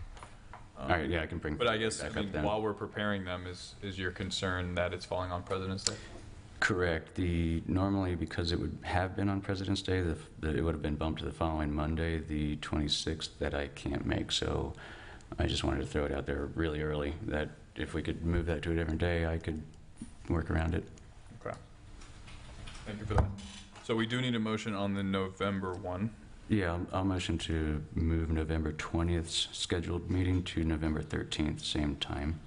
All right, yeah, I can bring. But I guess, back I up mean, then. while we're preparing them, is your concern that it's falling on President's Day? Correct. Normally, because it would have been on President's Day, it would have been bumped to the following Monday, the 26th, that I can't make. So I just wanted to throw it out there really early that if we could move that to a different day, I could work around it. Okay. Thank you for that. So we do need a motion on the November one. Yeah, I'll motion to move November 20th's scheduled meeting to November 13th, same time.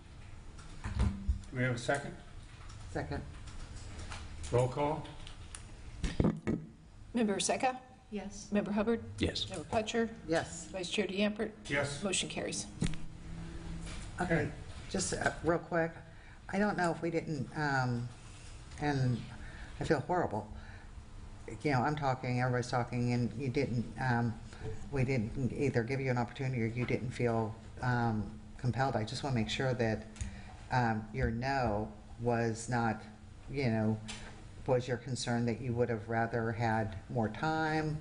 Do we have a second? Second. Roll call? Member Secca? Yes. Member Hubbard? Yes. Member Putcher? Yes. Vice Chair DeAmpert? Yes. Motion carries. Okay, just real quick, I don't know if we didn't, and I feel horrible. You know, I'm talking, everybody's talking, and you didn't, we didn't either give you an opportunity or you didn't feel compelled. I just want to make sure that your no was not, you know, was your concern that you would have rather had more time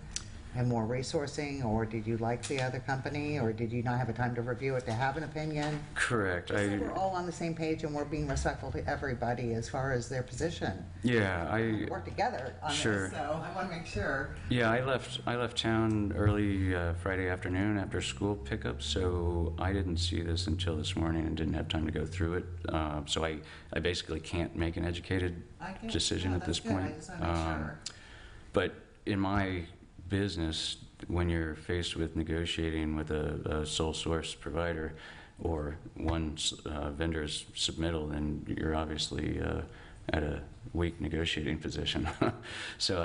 and more resourcing, or did you like the other company, or did you not have a time to review it to have an opinion? Correct. Just so we're all on the same page and we're being respectful to everybody as far as their position. Yeah, I Work together on Sure. this, so I want to make sure. Yeah, I left town early Friday afternoon after school pickup, so I didn't see this until this morning and didn't have time to go through it. So I basically can't make an educated decision at this point. I just want to make sure. But in my business, when you're faced with negotiating with a sole source provider or one vendor's submittal, then you're obviously at a weak negotiating position. So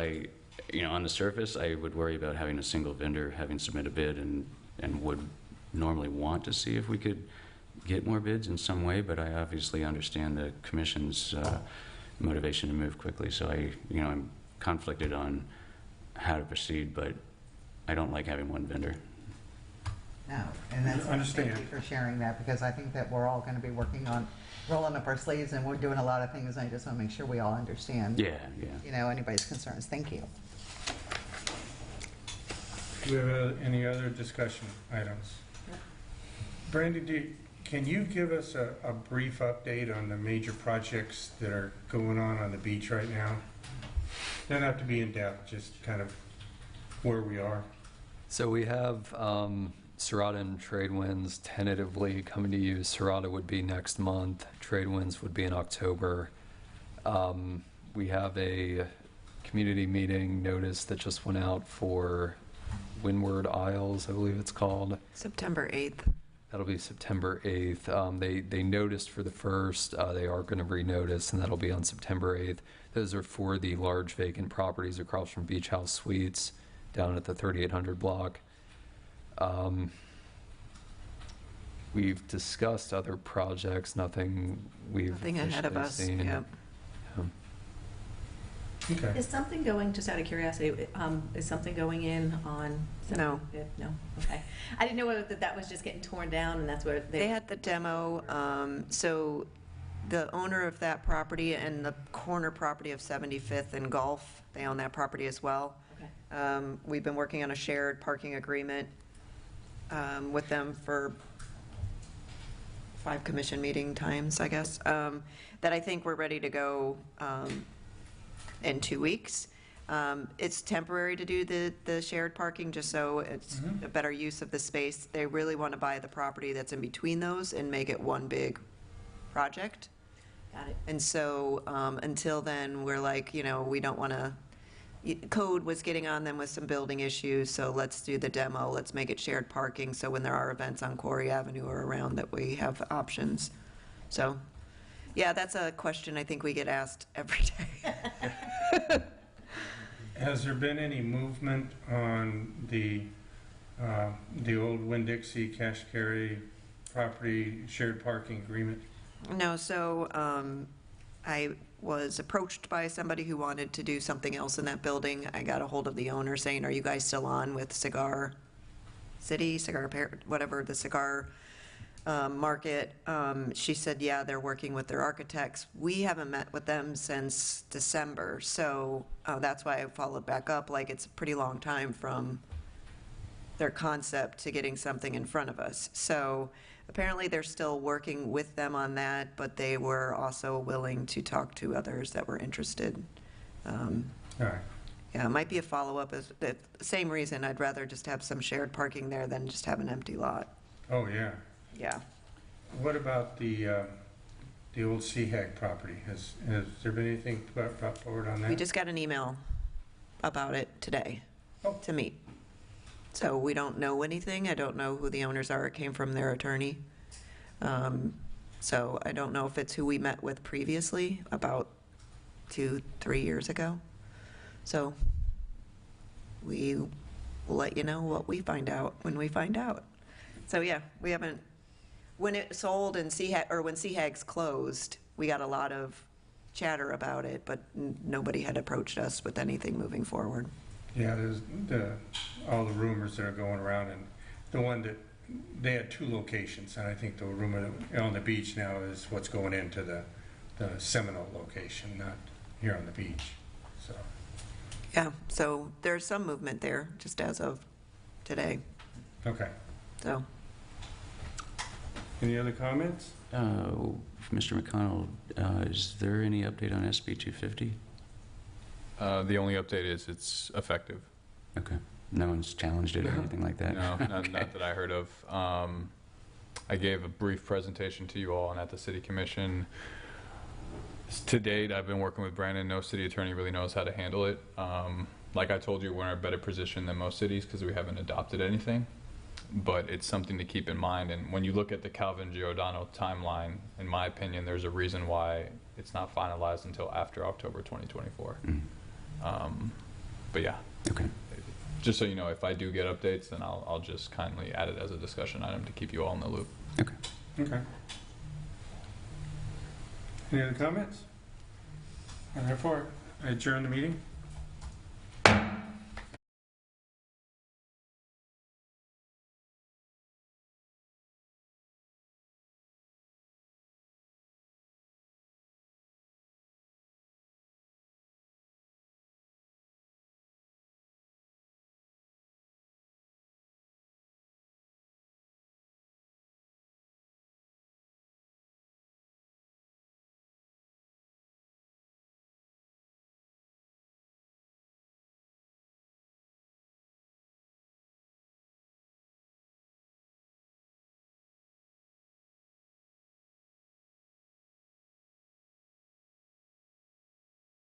on the surface, I would worry about having a single vendor having submit a bid and would normally want to see if we could get more bids in some way, but I obviously understand the commission's motivation to move quickly. So I'm conflicted on how to proceed, but I don't like having one vendor. No, and that's, Understand. thank you for sharing that, because I think that we're all going to be working on rolling up our sleeves, and we're doing a lot of things, and I just want to make sure we all understand, Yeah. you know, anybody's concerns. Thank you. Do we have any other discussion items? Brandy, can you give us a brief update on the major projects that are going on the beach right now? Doesn't have to be in depth, just kind of where we are. So we have Serrata and Trade Winds tentatively coming to you. Serrata would be next month. Trade Winds would be in October. We have a community meeting notice that just went out for Windward Isles, I believe it's called. September 8th. That'll be September 8th. They noticed for the first. They are going to renotice, and that'll be on September 8th. Those are for the large vacant properties across from Beach House Suites down at the 3800 block. We've discussed other projects, nothing we've Nothing ahead of us, officially seen. yep. Okay. Is something going, just out of curiosity, is something going in on? No. No, okay. I didn't know whether that was just getting torn down and that's where They had the demo, so the owner of that property and the corner property of 75th and Gulf, they own that property as well. Okay. We've been working on a shared parking agreement with them for 5 commission meeting times, I guess, that I think we're ready to go in 2 weeks. It's temporary to do the shared parking, just so it's a better use of the space. They really want to buy the property that's in between those and make it one big project. Got it. And so, until then, we're like, we don't want to, code was getting on them with some building issues, so let's do the demo, let's make it shared parking, so when there are events on Quarry Avenue or around, that we have options. So, yeah, that's a question I think we get asked every day. Has there been any movement on the old Winn-Dixie cash carry property shared parking agreement? No, so I was approached by somebody who wanted to do something else in that building. I got a hold of the owner saying, are you guys still on with Cigar City, whatever, the cigar market? She said, yeah, they're working with their architects. We haven't met with them since December, so that's why I followed back up. Like, it's a pretty long time from their concept to getting something in front of us. So apparently they're still working with them on that, but they were also willing to talk to others that were interested. All right. Yeah, it might be a follow-up. The same reason, I'd rather just have some shared parking there than just have an empty lot. Oh, yeah. Yeah. What about the old CHAG property? Has there been anything brought forward on that? We just got an email about it today to meet. So we don't know anything. I don't know who the owners are. It came from their attorney. So I don't know if it's who we met with previously, about 2-3 years ago. So we will let you know what we find out when we find out. So yeah, we haven't, when it sold and when CHAG's closed, we got a lot of chatter about it, but nobody had approached us with anything moving forward. Yeah, there's all the rumors that are going around, and the one that they had 2 locations, and I think the rumor that on the beach now is what's going into the Seminole location, not here on the beach. So. Yeah, so there's some movement there, just as of today. Okay. So. Any other comments? Mr. McConnell, is there any update on SB 250? The only update is it's effective. Okay. No one's challenged it or anything like that? No, Okay. not that I heard of. I gave a brief presentation to you all and at the City Commission. To date, I've been working with Brandon. No city attorney really knows how to handle it. Like I told you, we're in a better position than most cities because we haven't adopted anything. But it's something to keep in mind. And when you look at the Calvin Giordano timeline, in my opinion, there's a reason why it's not finalized until after October 2024. But yeah. Okay. Just so you know, if I do get updates, then I'll just kindly add it as a discussion item to keep you all in the loop. Okay. Okay. Any other comments? And therefore, I adjourn the meeting.